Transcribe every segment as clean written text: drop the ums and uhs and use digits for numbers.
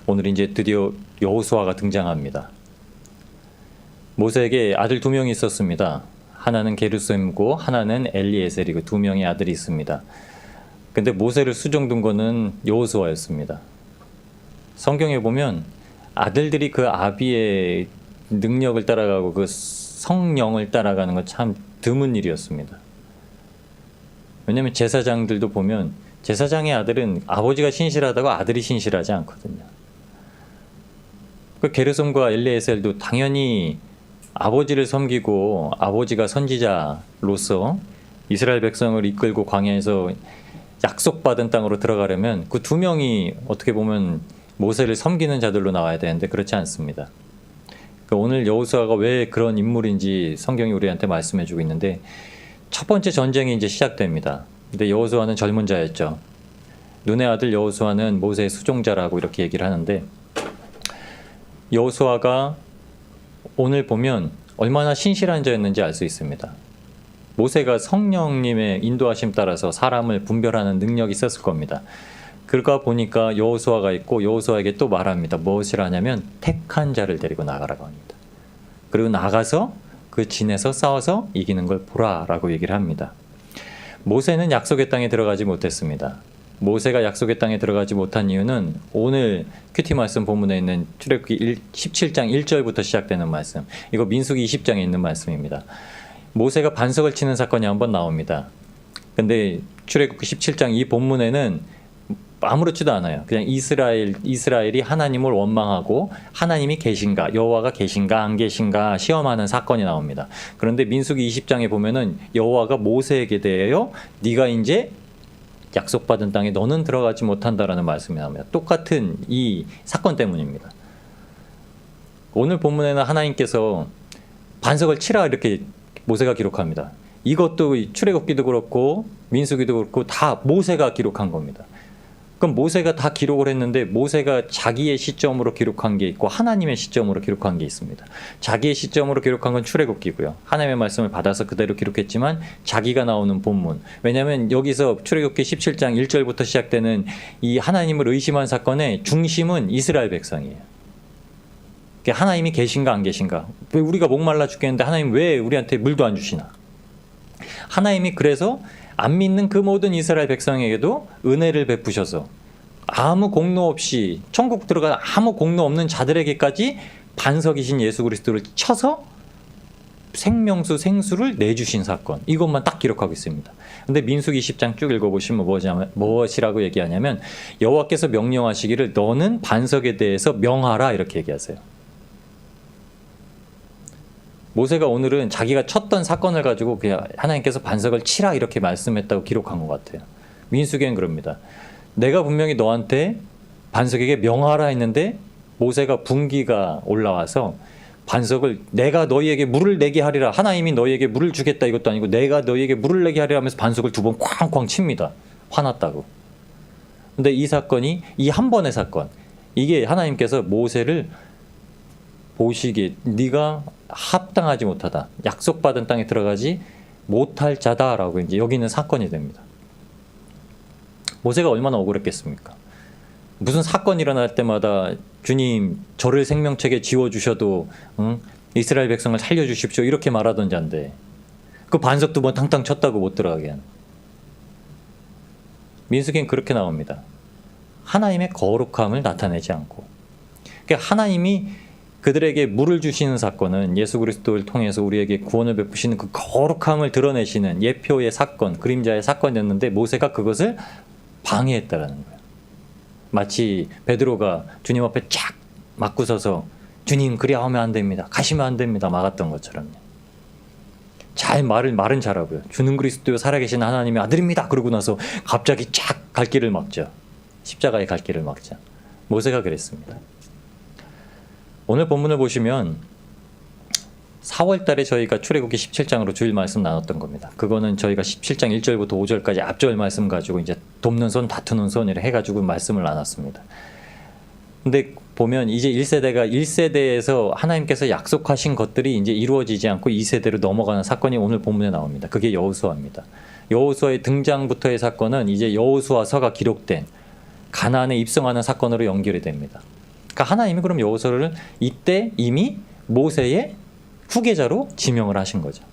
오늘 이제 드디어 여호수아가 등장합니다. 모세에게 아들 두 명이 있었습니다. 하나는 게르솜이고 하나는 엘리에셀이고 두 명의 아들이 있습니다. 근데 모세를 수종둔 거는 여호수아였습니다. 성경에 보면 아들들이 그 아비의 능력을 따라가고 그 성령을 따라가는 건 참 드문 일이었습니다. 왜냐하면 제사장들도 보면 제사장의 아들은 아버지가 신실하다고 아들이 신실하지 않거든요. 그 게르솜과 엘리에셀도 당연히 아버지를 섬기고 아버지가 선지자로서 이스라엘 백성을 이끌고 광야에서 약속받은 땅으로 들어가려면 그 두 명이 어떻게 보면 모세를 섬기는 자들로 나와야 되는데 그렇지 않습니다. 오늘 여호수아가 왜 그런 인물인지 성경이 우리한테 말씀해주고 있는데 첫 번째 전쟁이 이제 시작됩니다. 근데 여호수아는 젊은 자였죠. 눈의 아들 여호수아는 모세의 수종자라고 이렇게 얘기를 하는데 여호수아가 오늘 보면 얼마나 신실한 자였는지 알 수 있습니다. 모세가 성령님의 인도하심 따라서 사람을 분별하는 능력이 있었을 겁니다. 그러다 보니까 여호수아가 있고 여호수아에게 또 말합니다. 무엇이라 하냐면 택한 자를 데리고 나가라고 합니다. 그리고 나가서 그 진에서 싸워서 이기는 걸 보라라고 얘기를 합니다. 모세는 약속의 땅에 들어가지 못했습니다. 모세가 약속의 땅에 들어가지 못한 이유는 오늘 큐티 말씀 본문에 있는 출애굽기 17장 1절부터 시작되는 말씀, 이거 민수기 20장에 있는 말씀입니다. 모세가 반석을 치는 사건이 한번 나옵니다. 근데 출애굽기 17장 이 본문에는 아무렇지도 않아요. 그냥 이스라엘이 하나님을 원망하고 하나님이 계신가, 여호와가 계신가 안 계신가 시험하는 사건이 나옵니다. 그런데 민수기 20장에 보면은 여호와가 모세에게 대하여 네가 이제 약속받은 땅에 너는 들어가지 못한다라는 말씀이 나옵니다. 똑같은 이 사건 때문입니다. 오늘 본문에는 하나님께서 반석을 치라 이렇게 모세가 기록합니다. 이것도 출애굽기도 그렇고 민수기도 그렇고 다 모세가 기록한 겁니다. 그럼 모세가 다 기록을 했는데 모세가 자기의 시점으로 기록한 게 있고 하나님의 시점으로 기록한 게 있습니다. 자기의 시점으로 기록한 건 출애굽기고요. 하나님의 말씀을 받아서 그대로 기록했지만 자기가 나오는 본문. 왜냐하면 여기서 출애굽기 17장 1절부터 시작되는 이 하나님을 의심한 사건의 중심은 이스라엘 백성이에요. 하나님이 계신가 안 계신가. 왜 우리가 목말라 죽겠는데 하나님 왜 우리한테 물도 안 주시나. 하나님이 그래서 안 믿는 그 모든 이스라엘 백성에게도 은혜를 베푸셔서 아무 공로 없이 천국 들어가 아무 공로 없는 자들에게까지 반석이신 예수 그리스도를 쳐서 생명수 생수를 내주신 사건, 이것만 딱 기록하고 있습니다. 근데 민수기 10장 쭉 읽어보시면 무엇이라고 얘기하냐면 여호와께서 명령하시기를 너는 반석에 대해서 명하라 이렇게 얘기하세요. 모세가 오늘은 자기가 쳤던 사건을 가지고 그냥 하나님께서 반석을 치라 이렇게 말씀했다고 기록한 것 같아요. 민수기엔 그럽니다. 내가 분명히 너한테 반석에게 명하라 했는데 모세가 분기가 올라와서 반석을 내가 너희에게 물을 내게 하리라, 하나님이 너희에게 물을 주겠다 이것도 아니고 내가 너희에게 물을 내게 하리라 하면서 반석을 두 번 쾅쾅 칩니다. 화났다고. 근데 이 사건이 이 한 번의 사건, 이게 하나님께서 모세를 보시기에 네가 합당하지 못하다, 약속받은 땅에 들어가지 못할 자다라고 이제 여기는 사건이 됩니다. 모세가 얼마나 억울했겠습니까? 무슨 사건이 일어날 때마다 주님 저를 생명책에 지워주셔도 이스라엘 백성을 살려주십시오 이렇게 말하던 자인데 그 반석 두 번 탕탕 쳤다고 못 들어가게 하는. 민수기는 그렇게 나옵니다. 하나님의 거룩함을 나타내지 않고, 그러니까 하나님이 그들에게 물을 주시는 사건은 예수 그리스도를 통해서 우리에게 구원을 베푸시는 그 거룩함을 드러내시는 예표의 사건, 그림자의 사건이었는데 모세가 그것을 방해했다라는 거예요. 마치 베드로가 주님 앞에 쫙 맞고 서서 주님 그리 하면 안 됩니다, 가시면 안 됩니다 막았던 것처럼. 잘 말은 잘하고요. 주는 그리스도요 살아계신 하나님의 아들입니다 그러고 나서 갑자기 쫙 갈 길을 막죠. 십자가의 갈 길을 막죠. 모세가 그랬습니다. 오늘 본문을 보시면 4월 달에 저희가 출애굽기 17장으로 주일 말씀 나눴던 겁니다. 그거는 저희가 17장 1절부터 5절까지 앞절 말씀 가지고 이제 돕는 손, 다투는 손이라 해가지고 말씀을 나눴습니다. 근데 보면 이제 1세대에서 하나님께서 약속하신 것들이 이제 이루어지지 않고 2세대로 넘어가는 사건이 오늘 본문에 나옵니다. 그게 여호수아입니다. 여호수아의 등장부터의 사건은 이제 여호수아서가 기록된 가나안에 입성하는 사건으로 연결이 됩니다. 그러니까 하나님이 그럼 여호수아를 이때 이미 모세의 후계자로 지명을 하신 거죠.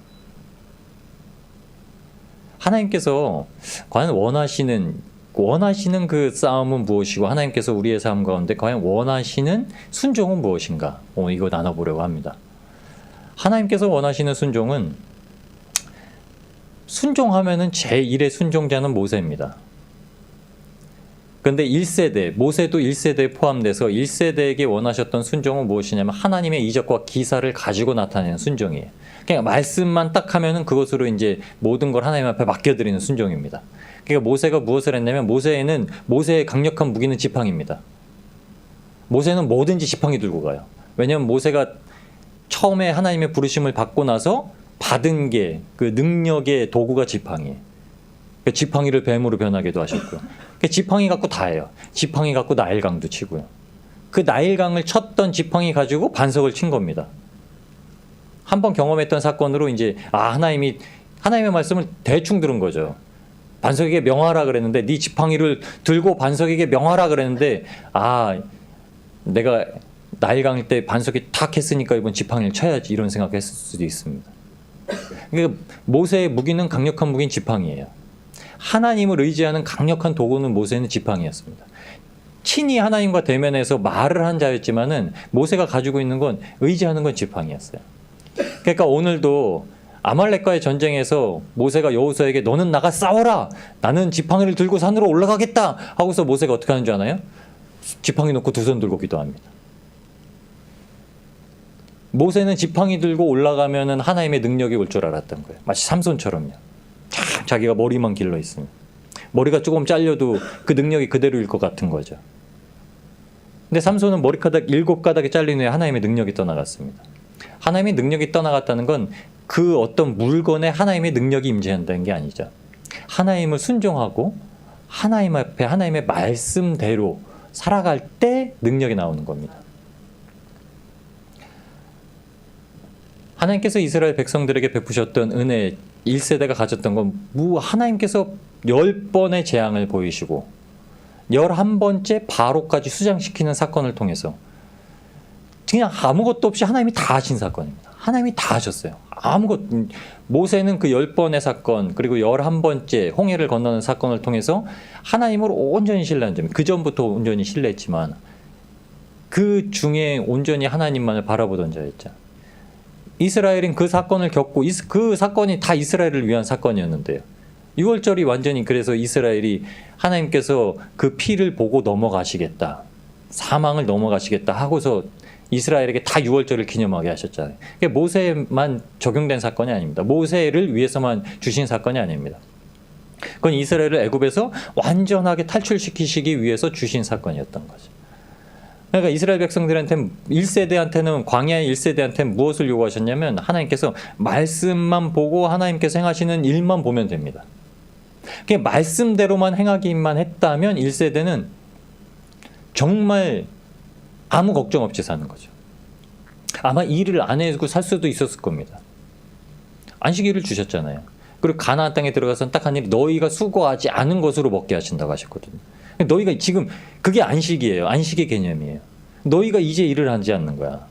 하나님께서 과연 원하시는 그 싸움은 무엇이고 하나님께서 우리의 삶 가운데 과연 원하시는 순종은 무엇인가? 이거 나눠보려고 합니다. 하나님께서 원하시는 순종은 순종하면은 제1의 순종자는 모세입니다. 그런데 1세대, 모세도 1세대에 포함돼서 1세대에게 원하셨던 순종은 무엇이냐면 하나님의 이적과 기사를 가지고 나타내는 순종이에요. 그러니까 말씀만 딱 하면은 그것으로 이제 모든 걸 하나님 앞에 맡겨드리는 순종입니다. 그러니까 모세가 무엇을 했냐면 모세의 강력한 무기는 지팡이입니다. 모세는 뭐든지 지팡이 들고 가요. 왜냐하면 모세가 처음에 하나님의 부르심을 받고 나서 받은 게 그 능력의 도구가 지팡이에요. 그 지팡이를 뱀으로 변하기도 하셨고요. 그 지팡이 갖고 다 해요. 지팡이 갖고 나일강도 치고요. 그 나일강을 쳤던 지팡이 가지고 반석을 친 겁니다. 한번 경험했던 사건으로 이제 하나님의 말씀을 대충 들은 거죠. 반석에게 명하라 그랬는데 네 지팡이를 들고 반석에게 명하라 그랬는데 내가 나일강일 때 반석이 탁 했으니까 이번 지팡이를 쳐야지 이런 생각을 했을 수도 있습니다. 그러니까 모세의 무기는 강력한 무기인 지팡이에요. 하나님을 의지하는 강력한 도구는 모세는 지팡이였습니다. 친히 하나님과 대면해서 말을 한 자였지만은 모세가 가지고 있는 건 의지하는 건 지팡이였어요. 그러니까 오늘도 아말렉과의 전쟁에서 모세가 여호수아에게 너는 나가 싸워라. 나는 지팡이를 들고 산으로 올라가겠다. 하고서 모세가 어떻게 하는 줄 아나요? 지팡이 놓고 두 손 들고 기도합니다. 모세는 지팡이 들고 올라가면은 하나님의 능력이 올 줄 알았던 거예요. 마치 삼손처럼요. 자기가 머리만 길러 있으면 머리가 조금 잘려도 그 능력이 그대로일 것 같은 거죠. 근데 삼손은 머리카락 7가닥이 잘린 후에 하나님의 능력이 떠나갔습니다. 하나님의 능력이 떠나갔다는 건 그 어떤 물건에 하나님의 능력이 임재한다는 게 아니죠. 하나님을 순종하고 하나님 앞에 하나님의 말씀대로 살아갈 때 능력이 나오는 겁니다. 하나님께서 이스라엘 백성들에게 베푸셨던 은혜 1세대가 가졌던 건 하나님께서 10번의 재앙을 보이시고 11번째 바로까지 수장시키는 사건을 통해서 그냥 아무것도 없이 하나님이 다 하신 사건입니다. 하나님이 다 하셨어요. 모세는 그 10번의 사건 그리고 11번째 홍해를 건너는 사건을 통해서 하나님을 온전히 신뢰한 점, 그 전부터 온전히 신뢰했지만 그 중에 온전히 하나님만을 바라보던 자였죠. 이스라엘은 그 사건을 겪고 그 사건이 다 이스라엘을 위한 사건이었는데요. 6월절이 완전히 그래서 이스라엘이 하나님께서 그 피를 보고 넘어가시겠다. 사망을 넘어가시겠다 하고서 이스라엘에게 다 6월절을 기념하게 하셨잖아요. 그게 모세만 적용된 사건이 아닙니다. 모세를 위해서만 주신 사건이 아닙니다. 그건 이스라엘을 애굽에서 완전하게 탈출시키시기 위해서 주신 사건이었던 거죠. 그러니까 이스라엘 백성들한테는 1세대한테는 광야의 1세대한테는 무엇을 요구하셨냐면 하나님께서 말씀만 보고 하나님께서 행하시는 일만 보면 됩니다. 그게 말씀대로만 행하기만 했다면 1세대는 정말 아무 걱정 없이 사는 거죠. 아마 일을 안 해주고 살 수도 있었을 겁니다. 안식일을 주셨잖아요. 그리고 가나안 땅에 들어가서 딱 한 일이 너희가 수고하지 않은 것으로 먹게 하신다고 하셨거든요. 너희가 지금 그게 안식이에요. 안식의 개념이에요. 너희가 이제 일을 하지 않는 거야.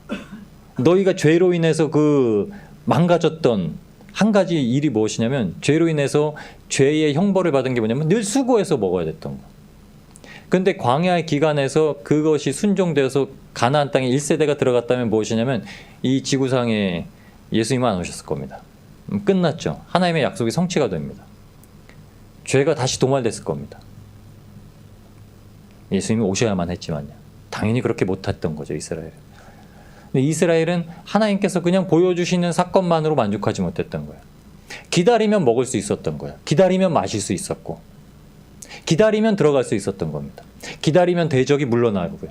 너희가 죄로 인해서 그 망가졌던 한 가지 일이 무엇이냐면 죄로 인해서 죄의 형벌을 받은 게 뭐냐면 늘 수고해서 먹어야 됐던 거. 근데 광야의 기간에서 그것이 순종되어서 가나안 땅에 1세대가 들어갔다면 무엇이냐면 이 지구상에 예수님은 안 오셨을 겁니다. 끝났죠. 하나님의 약속이 성취가 됩니다. 죄가 다시 도말됐을 겁니다. 예수님이 오셔야만 했지만요. 당연히 그렇게 못했던 거죠, 이스라엘은. 근데 이스라엘은 하나님께서 그냥 보여주시는 사건만으로 만족하지 못했던 거예요. 기다리면 먹을 수 있었던 거예요. 기다리면 마실 수 있었고 기다리면 들어갈 수 있었던 겁니다. 기다리면 대적이 물러나고요.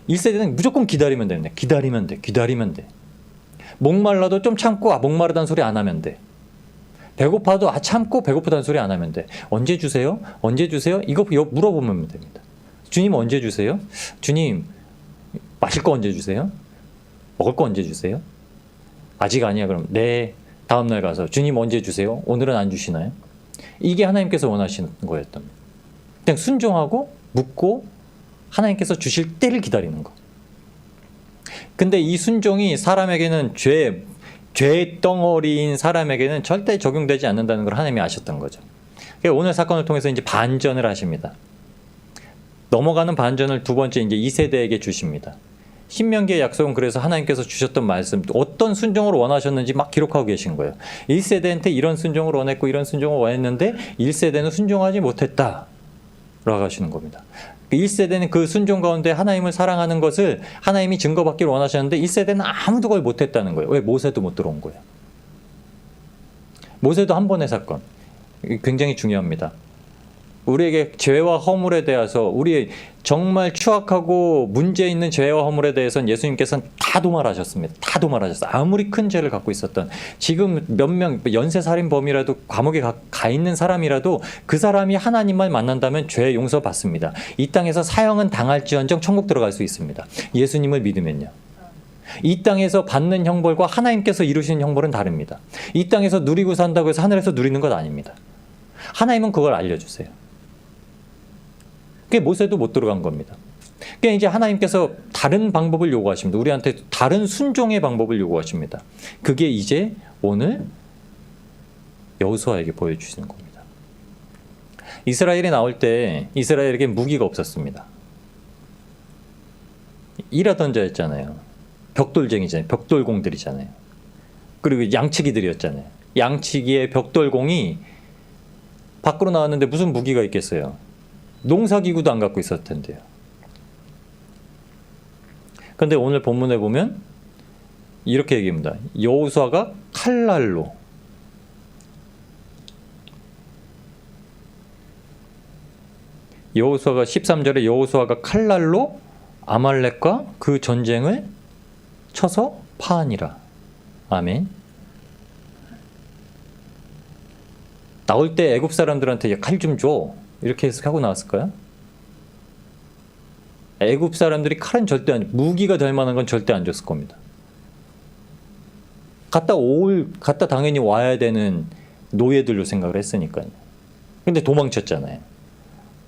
1세대는 무조건 기다리면 됩니다. 기다리면 돼. 기다리면 돼. 목말라도 좀 참고 목마르다는 소리 안 하면 돼. 배고파도 참고 배고프다는 소리 안 하면 돼. 언제 주세요? 언제 주세요? 이거 물어보면 됩니다. 주님 언제 주세요? 주님 마실 거 언제 주세요? 먹을 거 언제 주세요? 아직 아니야. 그럼 네. 다음날 가서 주님 언제 주세요? 오늘은 안 주시나요? 이게 하나님께서 원하시는 거였던 거예요. 그냥 순종하고 묻고 하나님께서 주실 때를 기다리는 거. 근데 이 순종이 사람에게는 죄 덩어리인 사람에게는 절대 적용되지 않는다는 걸 하나님이 아셨던 거죠. 그러니까 오늘 사건을 통해서 이제 반전을 하십니다. 넘어가는 반전을 두 번째 이제 2세대에게 주십니다. 신명기의 약속은 그래서 하나님께서 주셨던 말씀, 어떤 순종을 원하셨는지 막 기록하고 계신 거예요. 1세대한테 이런 순종을 원했고 이런 순종을 원했는데 1세대는 순종하지 못했다 라고 하시는 겁니다. 1세대는 그 순종 가운데 하나님을 사랑하는 것을 하나님이 증거받기를 원하셨는데 1세대는 아무도 그걸 못했다는 거예요. 왜? 모세도 못 들어온 거예요. 모세도 한 번의 사건. 굉장히 중요합니다. 우리에게 죄와 허물에 대해서, 우리 정말 추악하고 문제 있는 죄와 허물에 대해서는 예수님께서는 다 도말하셨습니다. 다 도말하셨어요. 아무리 큰 죄를 갖고 있었던, 지금 몇 명 연쇄살인범이라도 감옥에 가 있는 사람이라도 그 사람이 하나님만 만난다면 죄 용서 받습니다. 이 땅에서 사형은 당할지언정 천국 들어갈 수 있습니다. 예수님을 믿으면요. 이 땅에서 받는 형벌과 하나님께서 이루시는 형벌은 다릅니다. 이 땅에서 누리고 산다고 해서 하늘에서 누리는 것 아닙니다. 하나님은 그걸 알려주세요. 그게 모세도 못 들어간 겁니다. 그러니까 이제 하나님께서 다른 방법을 요구하십니다. 우리한테 다른 순종의 방법을 요구하십니다. 그게 이제 오늘 여호수아에게 보여주시는 겁니다. 이스라엘이 나올 때 이스라엘에게 무기가 없었습니다. 일하던 자였잖아요. 벽돌쟁이잖아요. 벽돌공들이잖아요. 그리고 양치기들이었잖아요. 양치기의 벽돌공이 밖으로 나왔는데 무슨 무기가 있겠어요? 농사기구도 안 갖고 있었을 텐데요. 그런데 오늘 본문에 보면 이렇게 얘기합니다. 여호수아가 칼날로, 여호수아가 13절에 여호수아가 칼날로 아말렉과 그 전쟁을 쳐서 파하니라. 아멘. 나올 때 애굽 사람들한테 칼 좀 줘, 이렇게 해석하고 나왔을까요? 애굽 사람들이 칼은 절대 안, 무기가 될 만한 건 절대 안 줬을 겁니다. 갔다 당연히 와야 되는 노예들로 생각을 했으니까요. 근데 도망쳤잖아요.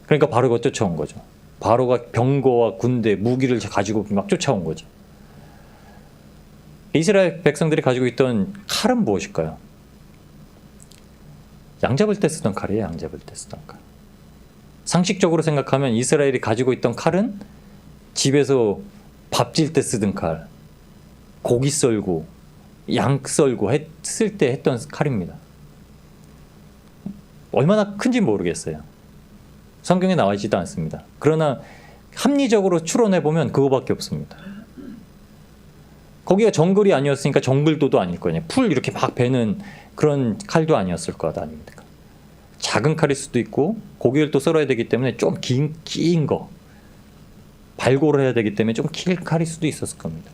그러니까 바로가 쫓아온 거죠. 바로가 병거와 군대, 무기를 가지고 막 쫓아온 거죠. 이스라엘 백성들이 가지고 있던 칼은 무엇일까요? 양 잡을 때 쓰던 칼이에요. 양 잡을 때 쓰던 칼. 상식적으로 생각하면 이스라엘이 가지고 있던 칼은 집에서 밥질 때 쓰던 칼, 고기 썰고 양 썰고 했을 때 했던 칼입니다. 얼마나 큰지 모르겠어요. 성경에 나와 있지도 않습니다. 그러나 합리적으로 추론해보면 그거밖에 없습니다. 거기가 정글이 아니었으니까 정글도도 아닐 거냐. 풀 이렇게 막 베는 그런 칼도 아니었을 것 아닙니까? 작은 칼일 수도 있고, 고기를 또 썰어야 되기 때문에 좀 긴 거, 발골을 해야 되기 때문에 좀 긴 칼일 수도 있었을 겁니다.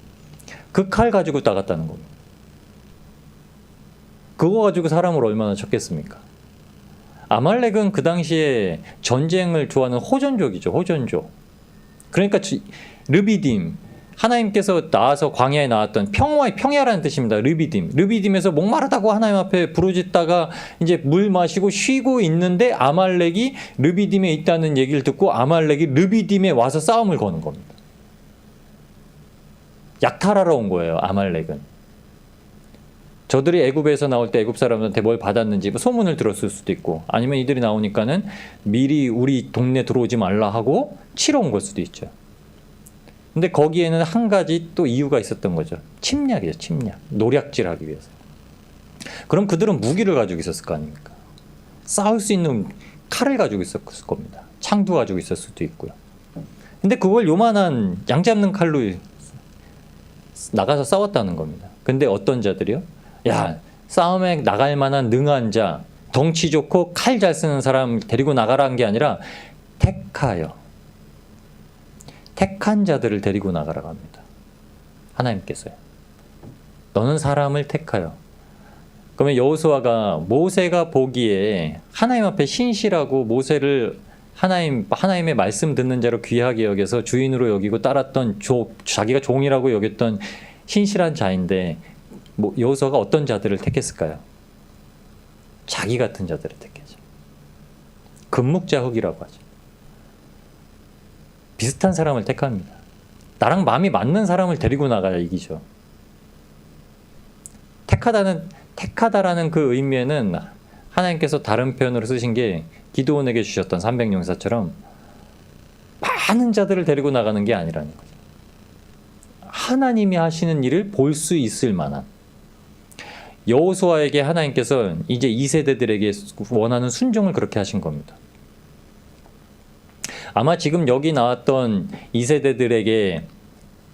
그 칼 가지고 나갔다는 겁니다. 그거 가지고 사람을 얼마나 쳤겠습니까? 아말렉은 그 당시에 전쟁을 좋아하는 호전족이죠. 호전족. 그러니까 르비딤, 하나님께서 나와서 광야에 나왔던 평야라는 뜻입니다. 르비딤에서 목마르다고 하나님 앞에 부르짖다가 이제 물 마시고 쉬고 있는데 아말렉이 르비딤에 있다는 얘기를 듣고 아말렉이 르비딤에 와서 싸움을 거는 겁니다. 약탈하러 온 거예요. 아말렉은. 저들이 애굽에서 나올 때 애굽 사람들한테 뭘 받았는지 소문을 들었을 수도 있고, 아니면 이들이 나오니까는 미리 우리 동네 들어오지 말라 하고 치러 온 걸 수도 있죠. 근데 거기에는 한 가지 또 이유가 있었던 거죠. 침략이죠. 침략. 노략질하기 위해서. 그럼 그들은 무기를 가지고 있었을 거 아닙니까? 싸울 수 있는 칼을 가지고 있었을 겁니다. 창도 가지고 있을 수도 있고요. 근데 그걸 요만한 양 잡는 칼로 나가서 싸웠다는 겁니다. 근데 어떤 자들이요? 야, 싸움에 나갈 만한 능한 자, 덩치 좋고 칼 잘 쓰는 사람 데리고 나가라는 게 아니라 택한 자들을 데리고 나가라고 합니다. 하나님께서요. 너는 사람을 택하여. 그러면 여호수아가 모세가 보기에 하나님 앞에 신실하고 모세를 하나님의 말씀 듣는 자로 귀하게 여겨서 주인으로 여기고 따랐던 자기가 종이라고 여겼던 신실한 자인데, 여호수아가 어떤 자들을 택했을까요? 자기 같은 자들을 택했죠. 금묵자흑이라고 하죠. 비슷한 사람을 택합니다. 나랑 마음이 맞는 사람을 데리고 나가야 이기죠. 택하다라는 그 의미에는 하나님께서 다른 표현으로 쓰신 게 기드온에게 주셨던 300용사처럼 많은 자들을 데리고 나가는 게 아니라는 거죠. 하나님이 하시는 일을 볼 수 있을 만한, 여호수아에게 하나님께서 이제 2세대들에게 원하는 순종을 그렇게 하신 겁니다. 아마 지금 여기 나왔던 2세대들에게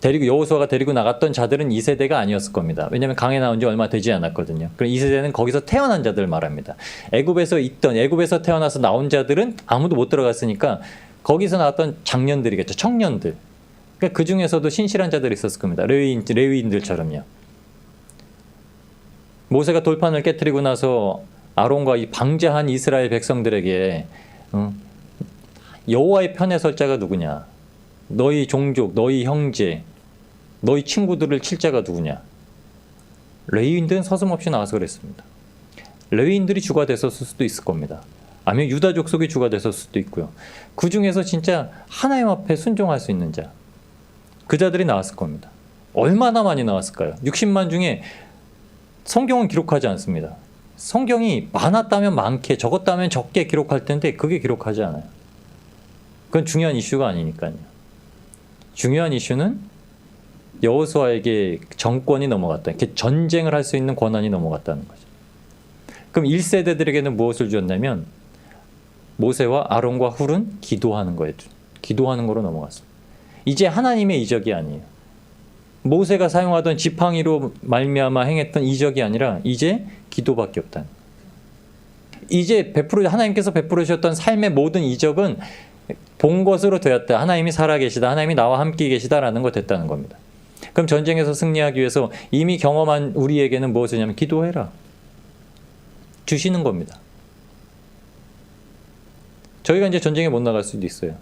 여호수아가 데리고 나갔던 자들은 2세대가 아니었을 겁니다. 왜냐하면 강에 나온 지 얼마 되지 않았거든요. 그럼 2세대는 거기서 태어난 자들을 말합니다. 애굽에서 태어나서 나온 자들은 아무도 못 들어갔으니까 거기서 나왔던 장년들이겠죠. 청년들. 그러니까 그 중에서도 신실한 자들이 있었을 겁니다. 레위인들처럼요. 모세가 돌판을 깨뜨리고 나서 아론과 이 방자한 이스라엘 백성들에게 여호와의 편에 설 자가 누구냐? 너희 종족, 너희 형제, 너희 친구들을 칠 자가 누구냐? 레위인들은 서슴없이 나와서 그랬습니다. 레위인들이 주가 됐었을 수도 있을 겁니다. 아니면 유다 족속이 주가 됐었을 수도 있고요. 그 중에서 진짜 하나님 앞에 순종할 수 있는 자, 그 자들이 나왔을 겁니다. 얼마나 많이 나왔을까요? 60만 중에 성경은 기록하지 않습니다. 성경이 많았다면 많게, 적었다면 적게 기록할 텐데 그게 기록하지 않아요. 그건 중요한 이슈가 아니니까요. 중요한 이슈는 여호수아에게 정권이 넘어갔다. 이렇게 전쟁을 할 수 있는 권한이 넘어갔다는 거죠. 그럼 1세대들에게는 무엇을 주었냐면 모세와 아론과 훌은 기도하는 거예요. 기도하는 거로 넘어갔습니다. 이제 하나님의 이적이 아니에요. 모세가 사용하던 지팡이로 말미암아 행했던 이적이 아니라 이제 기도밖에 없다. 이제 하나님께서 베풀어 주셨던 삶의 모든 이적은 본 것으로 되었다. 하나님이 살아계시다. 하나님이 나와 함께 계시다라는 거 됐다는 겁니다. 그럼 전쟁에서 승리하기 위해서 이미 경험한 우리에게는 무엇이냐면 기도해라. 주시는 겁니다. 저희가 이제 전쟁에 못 나갈 수도 있어요.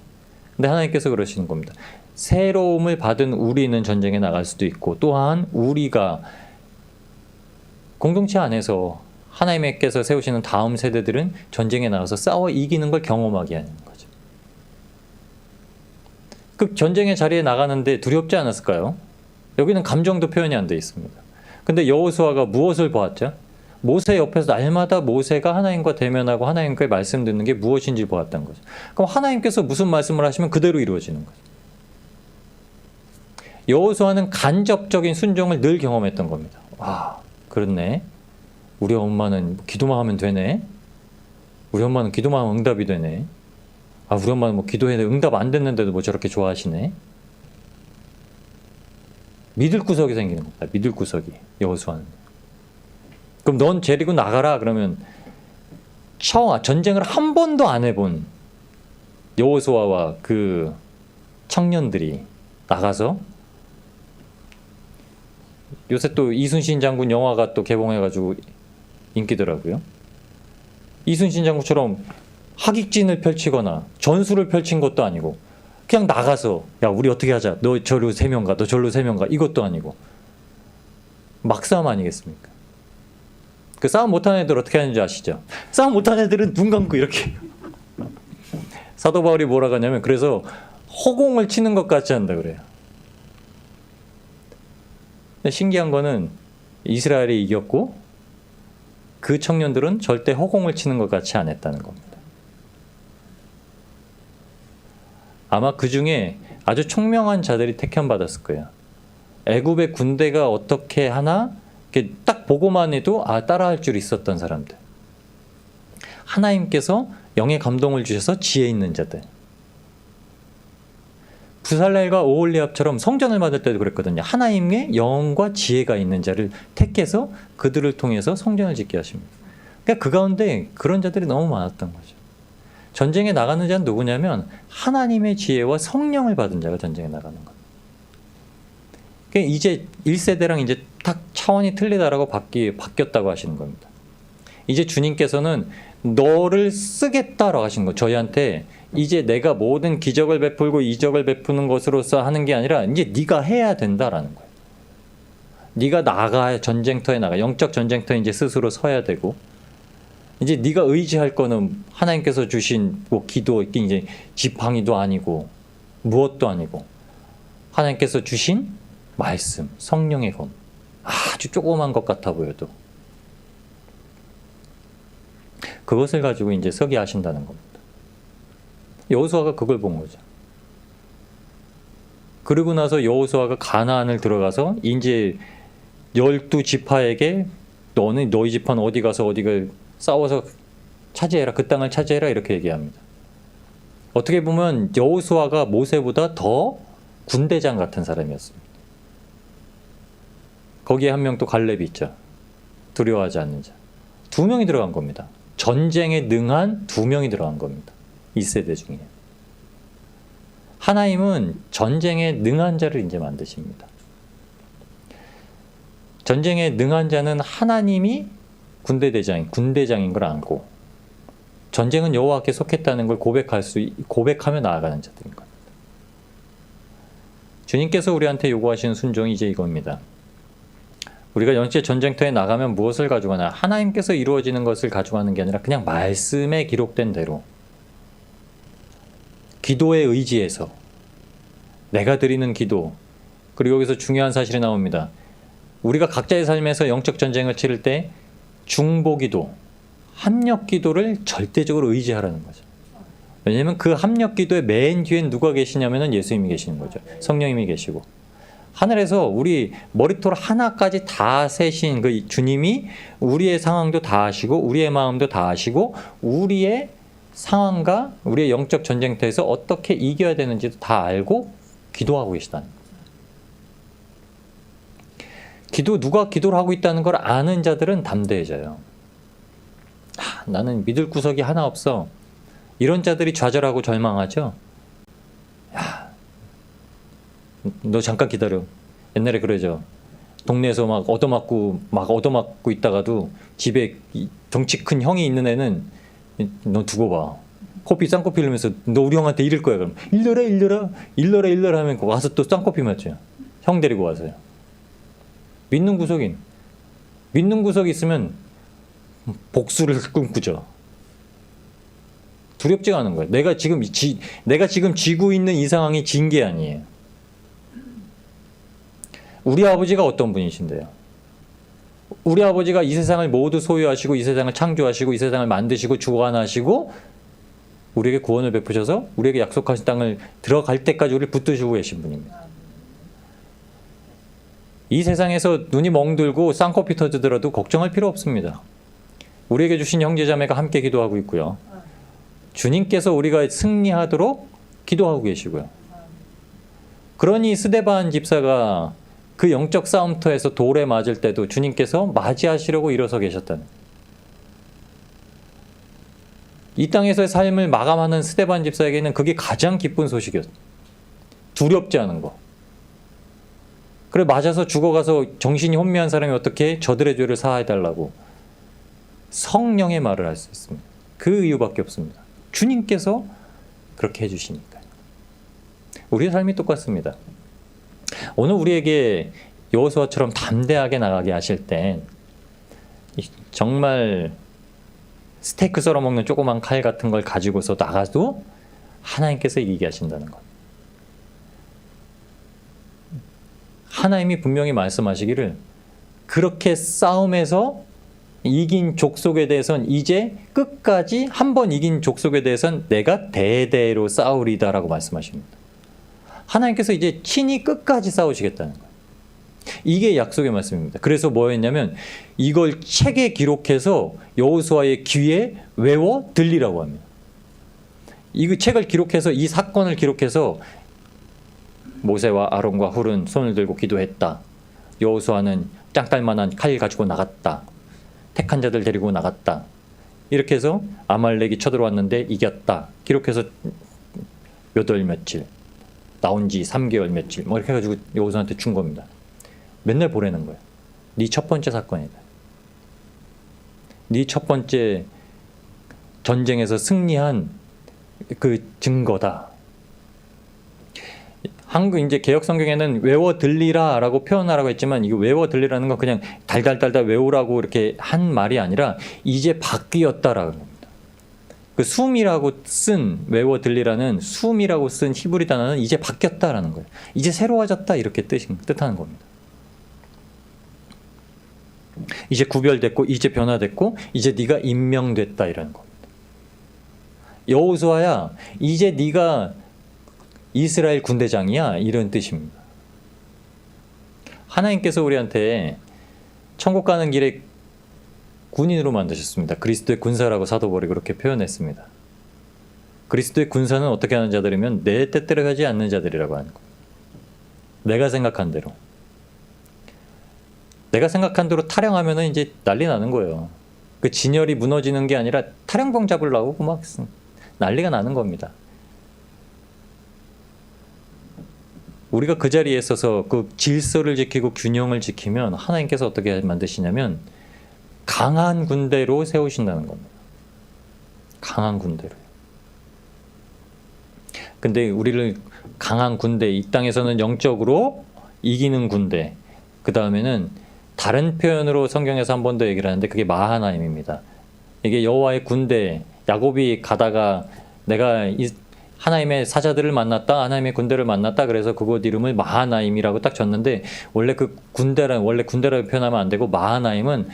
근데 하나님께서 그러시는 겁니다. 새로움을 받은 우리는 전쟁에 나갈 수도 있고 또한 우리가 공동체 안에서 하나님께서 세우시는 다음 세대들은 전쟁에 나가서 싸워 이기는 걸 경험하게 하는 거죠. 그 전쟁의 자리에 나가는데 두렵지 않았을까요? 여기는 감정도 표현이 안 돼 있습니다. 근데 여호수아가 무엇을 보았죠? 모세 옆에서 날마다 모세가 하나님과 대면하고 하나님과의 말씀 듣는 게 무엇인지 보았다는 거죠. 그럼 하나님께서 무슨 말씀을 하시면 그대로 이루어지는 거죠. 여호수아는 간접적인 순종을 늘 경험했던 겁니다. 와, 그렇네. 우리 엄마는 기도만 하면 되네. 우리 엄마는 기도만 하면 응답이 되네. 아, 우리 엄마는 뭐 기도했는데 응답 안 됐는데도 뭐 저렇게 좋아하시네. 믿을 구석이 생기는 겁니다. 믿을 구석이, 여호수아는. 그럼 넌 데리고 나가라 그러면 전쟁을 한 번도 안 해본 여호수아와 그 청년들이 나가서, 요새 또 이순신 장군 영화가 또 개봉해가지고 인기더라고요. 이순신 장군처럼 하객진을 펼치거나 전술을 펼친 것도 아니고 그냥 나가서 야 우리 어떻게 하자, 너 저로 3명 가, 너 절로 3명 가, 이것도 아니고 막싸움 아니겠습니까? 그 싸움 못하는 애들 어떻게 하는지 아시죠? 싸움 못하는 애들은 눈 감고 이렇게 사도 바울이 뭐라고 하냐면 그래서 허공을 치는 것 같이 한다 그래요. 신기한 거는 이스라엘이 이겼고 그 청년들은 절대 허공을 치는 것 같이 안 했다는 겁니다. 아마 그 중에 아주 총명한 자들이 택함받았을 거예요. 애굽의 군대가 어떻게 하나 이렇게 딱 보고만 해도 따라할 줄 있었던 사람들. 하나님께서 영의 감동을 주셔서 지혜 있는 자들. 부살렐과 오홀리압처럼 성전을 만들 때도 그랬거든요. 하나님의 영과 지혜가 있는 자를 택해서 그들을 통해서 성전을 짓게 하십니다. 그러니까 그 가운데 그런 자들이 너무 많았던 거죠. 전쟁에 나가는 자는 누구냐면 하나님의 지혜와 성령을 받은 자가 전쟁에 나가는 겁니다. 그러니까 이제 1세대랑 이제 딱 차원이 틀리다라고 바뀌었다고 하시는 겁니다. 이제 주님께서는 너를 쓰겠다라고 하신 거예요. 저희한테 이제 내가 모든 기적을 베풀고 이적을 베푸는 것으로서 하는 게 아니라 이제 네가 해야 된다라는 거예요. 네가 나가야 전쟁터에 나가, 영적 전쟁터에 이제 스스로 서야 되고, 이제 네가 의지할 거는 하나님께서 주신 뭐 기도, 이제 지팡이도 아니고 무엇도 아니고 하나님께서 주신 말씀, 성령의 검. 아주 조그만 것 같아 보여도 그것을 가지고 이제 서게 하신다는 겁니다. 여호수아가 그걸 본 거죠. 그리고 나서 여호수아가 가나안을 들어가서 이제 12지파에게 너는 너희 지파는 어디 가서 어디가 싸워서 차지해라. 그 땅을 차지해라. 이렇게 얘기합니다. 어떻게 보면 여호수아가 모세보다 더 군대장 같은 사람이었습니다. 거기에 한 명 또 갈렙이 있죠. 두려워하지 않는 자. 2명이 들어간 겁니다. 전쟁에 능한 2명이 들어간 겁니다. 이 세대 중에. 하나님은 전쟁에 능한 자를 이제 만드십니다. 전쟁에 능한 자는 하나님이 군대장인 걸 알고 전쟁은 여호와께 속했다는 걸 고백하며 나아가는 자들인 겁니다. 주님께서 우리한테 요구하시는 순종이 이제 이겁니다. 우리가 영적 전쟁터에 나가면 무엇을 가져가나? 하나님께서 이루어지는 것을 가져가는 게 아니라 그냥 말씀에 기록된 대로 기도에 의지해서 내가 드리는 기도. 그리고 여기서 중요한 사실이 나옵니다. 우리가 각자의 삶에서 영적 전쟁을 치를 때 중보기도, 합력기도를 절대적으로 의지하라는 거죠. 왜냐하면 그 합력기도의 맨 뒤엔 누가 계시냐면 예수님이 계시는 거죠. 성령님이 계시고 하늘에서 우리 머리털 하나까지 다 세신 그 주님이 우리의 상황도 다 아시고 우리의 마음도 다 아시고 우리의 상황과 우리의 영적 전쟁터에서 어떻게 이겨야 되는지도 다 알고 기도하고 계시다는 거예요. 누가 기도를 하고 있다는 걸 아는 자들은 담대해져요. 나는 믿을 구석이 하나 없어. 이런 자들이 좌절하고 절망하죠. 야, 너 잠깐 기다려. 옛날에 그러죠. 동네에서 막 얻어맞고 있다가도 집에 덩치 큰 형이 있는 애는 너 두고 봐. 쌍코피 흘리면서 너 우리 형한테 이럴 거야. 그럼 일러라 하면 와서 또 쌍코피 맞죠. 형 데리고 와서요. 믿는 구석이 있으면 복수를 꿈꾸죠. 두렵지가 않은 거예요. 내가 지금 지고 있는 이 상황이 진 게 아니에요. 우리 아버지가 어떤 분이신데요? 우리 아버지가 이 세상을 모두 소유하시고 이 세상을 창조하시고 이 세상을 만드시고 주관하시고 우리에게 구원을 베푸셔서 우리에게 약속하신 땅을 들어갈 때까지 우리를 붙드시고 계신 분입니다. 이 세상에서 눈이 멍들고 쌍코피 터지더라도 걱정할 필요 없습니다. 우리에게 주신 형제자매가 함께 기도하고 있고요. 주님께서 우리가 승리하도록 기도하고 계시고요. 그러니 스데반 집사가 그 영적 싸움터에서 돌에 맞을 때도 주님께서 맞이하시려고 일어서 계셨다는, 이 땅에서의 삶을 마감하는 스데반 집사에게는 그게 가장 기쁜 소식이었어요. 두렵지 않은 거. 그래 맞아서 죽어가서 정신이 혼미한 사람이 어떻게 저들의 죄를 사해달라고 성령의 말을 할 수 있습니다. 그 이유밖에 없습니다. 주님께서 그렇게 해주시니까요. 우리의 삶이 똑같습니다. 오늘 우리에게 여호수아처럼 담대하게 나가게 하실 때 정말 스테이크 썰어 먹는 조그만 칼 같은 걸 가지고서 나가도 하나님께서 이기게 하신다는 것. 하나님이 분명히 말씀하시기를 그렇게 싸움에서 이긴 족속에 대해서는 이제 끝까지 한 번 이긴 족속에 대해서는 내가 대대로 싸우리다라고 말씀하십니다. 하나님께서 이제 친히 끝까지 싸우시겠다는 거예요. 이게 약속의 말씀입니다. 그래서 뭐였냐면 이걸 책에 기록해서 여호수아의 귀에 외워 들리라고 합니다. 이 책을 기록해서 이 사건을 기록해서 모세와 아론과 훌은 손을 들고 기도했다. 여호수아는 짱딸만한 칼 가지고 나갔다. 택한 자들 데리고 나갔다. 이렇게 해서 아말렉이 쳐들어왔는데 이겼다. 기록해서 몇 월 며칠, 나온 지 3개월 며칠 뭐 이렇게 해가지고 여호수아한테 준 겁니다. 맨날 보내는 거예요. 네 첫 번째 사건이다. 네 첫 번째 전쟁에서 승리한 그 증거다. 한국 이제 개혁 성경에는 외워 들리라라고 표현하라고 했지만 이거 외워 들리라는 건 그냥 달달달달 외우라고 이렇게 한 말이 아니라 이제 바뀌었다라는 겁니다. 그 숨이라고 쓴 외워 들리라는 숨이라고 쓴 히브리 단어는 이제 바뀌었다라는 거예요. 이제 새로워졌다 이렇게 뜻하는 겁니다. 이제 구별됐고 이제 변화됐고 이제 네가 임명됐다 이라는 겁니다. 여호수아야 이제 네가 이스라엘 군대장이야 이런 뜻입니다. 하나님께서 우리한테 천국 가는 길에 군인으로 만드셨습니다. 그리스도의 군사라고 사도 바울이 그렇게 표현했습니다. 그리스도의 군사는 어떻게 하는 자들이면 내 뜻대로 하지 않는 자들이라고 하는 거예요. 내가 생각한 대로. 내가 생각한 대로 타령하면 이제 난리 나는 거예요. 그 진열이 무너지는 게 아니라 타령병 잡으려고 막 난리가 나는 겁니다. 우리가 그 자리에 있어서 그 질서를 지키고 균형을 지키면 하나님께서 어떻게 만드시냐면 강한 군대로 세우신다는 겁니다. 강한 군대로. 근데 우리를 강한 군대, 이 땅에서는 영적으로 이기는 군대, 그 다음에는 다른 표현으로 성경에서 한 번 더 얘기를 하는데 그게 마하나임입니다. 이게 여호와의 군대, 야곱이 가다가 내가 하나님의 사자들을 만났다, 하나님의 군대를 만났다, 그래서 그곳 이름을 마하나임이라고 딱 졌는데 원래 그 군대라고 표현하면 안 되고 마하나임은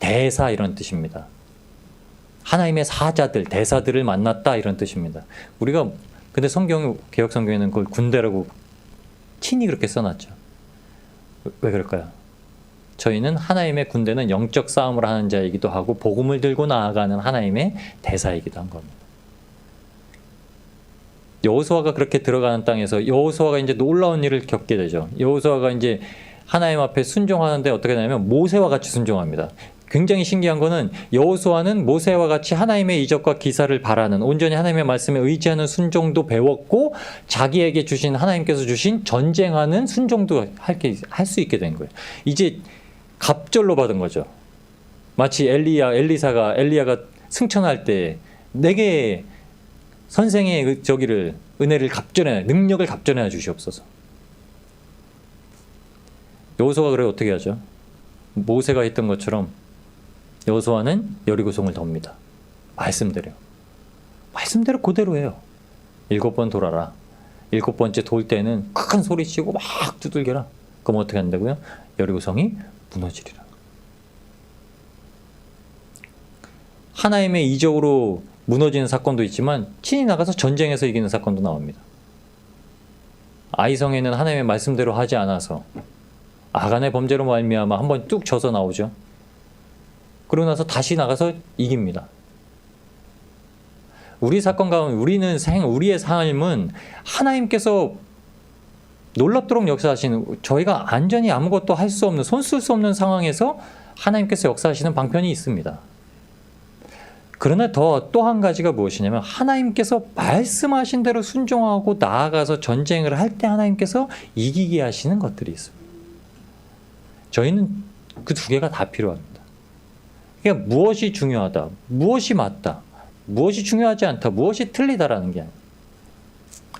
대사 이런 뜻입니다. 하나님의 사자들, 대사들을 만났다 이런 뜻입니다. 우리가 근데 개역 성경에는 그걸 군대라고 친히 그렇게 써놨죠. 왜 그럴까요? 저희는 하나님의 군대는 영적 싸움을 하는 자이기도 하고 복음을 들고 나아가는 하나님의 대사이기도 한 겁니다. 여호수아가 그렇게 들어가는 땅에서 여호수아가 이제 놀라운 일을 겪게 되죠. 여호수아가 이제 하나님 앞에 순종하는데 어떻게 되냐면 모세와 같이 순종합니다. 굉장히 신기한 거는 여호수아는 모세와 같이 하나님의 이적과 기사를 바라는 온전히 하나님의 말씀에 의지하는 순종도 배웠고 자기에게 주신 하나님께서 주신 전쟁하는 순종도 할 수 있게 된 거예요. 이제 갑절로 받은 거죠. 마치 엘리야가 승천할 때 내게 선생의 은혜를 능력을 갑절해 주시옵소서. 여호수아가 그래 어떻게 하죠? 모세가 했던 것처럼 여호수아는 여리고성을 덮니다. 말씀대로 그대로 해요. 7번 돌아라. 7번째 돌 때는 큰 소리 치고 막 두들겨라. 그럼 어떻게 한다고요? 여리고성이 무너지리라. 하나님의 이적으로 무너지는 사건도 있지만 친히 나가서 전쟁에서 이기는 사건도 나옵니다. 아이성에는 하나님의 말씀대로 하지 않아서 아간의 범죄로 말미암아 한번 뚝 져서 나오죠. 그러고 나서 다시 나가서 이깁니다. 우리 사건 가운데 우리의 삶은 하나님께서 놀랍도록 역사하시는, 저희가 완전히 아무것도 할 수 없는, 손 쓸 수 없는 상황에서 하나님께서 역사하시는 방편이 있습니다. 그러나 또 한 가지가 무엇이냐면 하나님께서 말씀하신 대로 순종하고 나아가서 전쟁을 할 때 하나님께서 이기게 하시는 것들이 있습니다. 저희는 그 두 개가 다 필요합니다. 그러니까 무엇이 중요하다, 무엇이 맞다, 무엇이 중요하지 않다, 무엇이 틀리다라는 게 아니에요.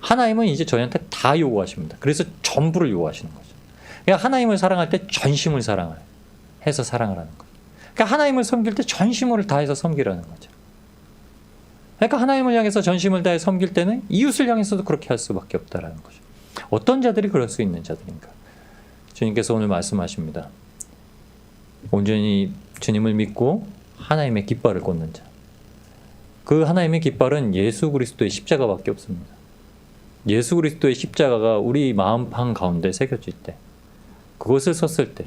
하나님은 이제 저희한테 다 요구하십니다. 그래서 전부를 요구하시는 거죠. 그러니까 하나님을 사랑할 때 전심을 해서 사랑을 하는 거예요. 그러니까 하나님을 섬길 때 전심을 다해서 섬기라는 거죠. 그러니까 하나님을 향해서 전심을 다해 섬길 때는 이웃을 향해서도 그렇게 할 수밖에 없다라는 거죠. 어떤 자들이 그럴 수 있는 자들인가? 주님께서 오늘 말씀하십니다. 온전히 주님을 믿고 하나님의 깃발을 꽂는 자. 그 하나님의 깃발은 예수 그리스도의 십자가밖에 없습니다. 예수 그리스도의 십자가가 우리 마음판 가운데 새겨질 때, 그것을 섰을 때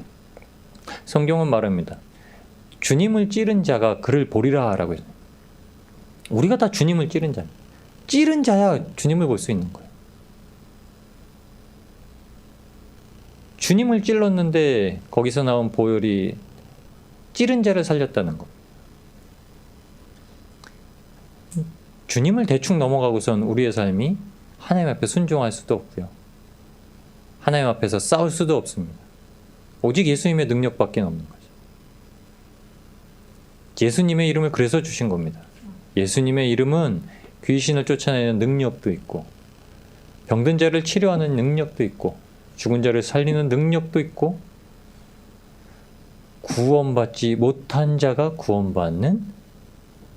성경은 말합니다. 주님을 찌른 자가 그를 보리라 라고 해요. 우리가 다 주님을 찌른 자입니다. 찌른 자야 주님을 볼 수 있는 거예요. 주님을 찔렀는데 거기서 나온 보혈이 찌른 자를 살렸다는 것. 주님을 대충 넘어가고선 우리의 삶이 하나님 앞에 순종할 수도 없고요. 하나님 앞에서 싸울 수도 없습니다. 오직 예수님의 능력밖에 없는 거죠. 예수님의 이름을 그래서 주신 겁니다. 예수님의 이름은 귀신을 쫓아내는 능력도 있고, 병든 자를 치료하는 능력도 있고, 죽은 자를 살리는 능력도 있고, 구원받지 못한 자가 구원받는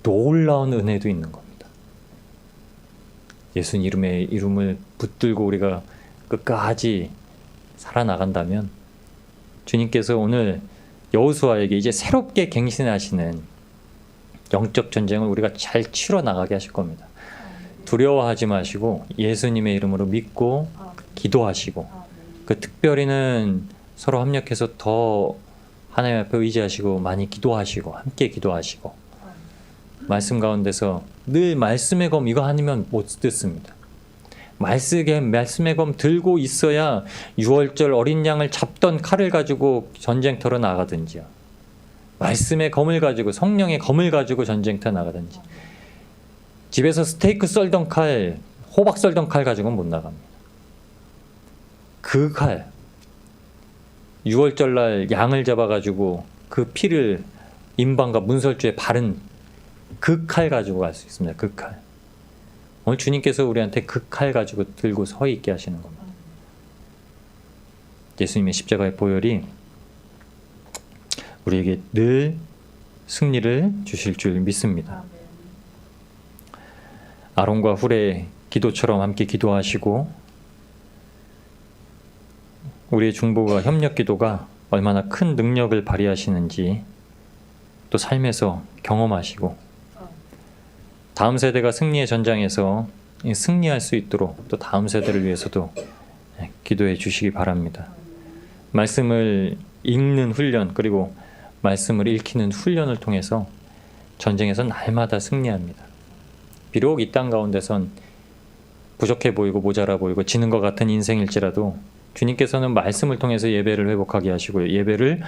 놀라운 은혜도 있는 겁니다. 예수님 이름을 붙들고 우리가 끝까지 살아나간다면 주님께서 오늘 여호수아에게 이제 새롭게 갱신하시는 영적 전쟁을 우리가 잘 치러 나가게 하실 겁니다. 두려워하지 마시고 예수님의 이름으로 믿고 기도하시고 그 특별히는 서로 협력해서 더 하나님 앞에 의지하시고 많이 기도하시고 함께 기도하시고 말씀 가운데서 늘 말씀의 검 이거 아니면 못 듣습니다. 말씀의 검 들고 있어야 6월절 어린 양을 잡던 칼을 가지고 전쟁터로 나가든지요. 말씀의 검을 가지고 성령의 검을 가지고 전쟁터 나가든지 집에서 스테이크 썰던 칼, 호박 썰던 칼 가지고는 못 나갑니다. 그 칼 6월절 날 양을 잡아가지고 그 피를 임방과 문설주에 바른 그 칼 가지고 갈 수 있습니다. 그 칼. 오늘 주님께서 우리한테 그 칼 가지고 들고 서 있게 하시는 겁니다. 예수님의 십자가의 보혈이 우리에게 늘 승리를 주실 줄 믿습니다. 아론과 훌의 기도처럼 함께 기도하시고 우리의 중보가 협력 기도가 얼마나 큰 능력을 발휘하시는지 또 삶에서 경험하시고 다음 세대가 승리의 전장에서 승리할 수 있도록 또 다음 세대를 위해서도 기도해 주시기 바랍니다. 말씀을 읽는 훈련 그리고 말씀을 읽히는 훈련을 통해서 전쟁에서 날마다 승리합니다. 비록 이 땅 가운데선 부족해 보이고 모자라 보이고 지는 것 같은 인생일지라도 주님께서는 말씀을 통해서 예배를 회복하게 하시고요. 예배를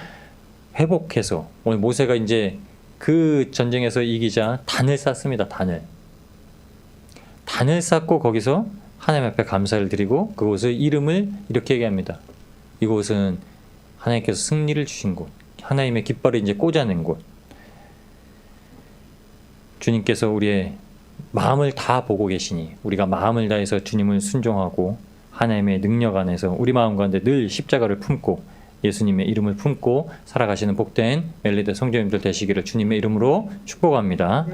회복해서 오늘 모세가 이제 그 전쟁에서 이기자 단을 쌓습니다. 단을 쌓고 거기서 하나님 앞에 감사를 드리고 그곳의 이름을 이렇게 얘기합니다. 이곳은 하나님께서 승리를 주신 곳, 하나님의 깃발을 이제 꽂아낸 곳. 주님께서 우리의 마음을 다 보고 계시니 우리가 마음을 다해서 주님을 순종하고 하나님의 능력 안에서 우리 마음 가운데 늘 십자가를 품고 예수님의 이름을 품고 살아가시는 복된 멜리드 성도님들 되시기를 주님의 이름으로 축복합니다.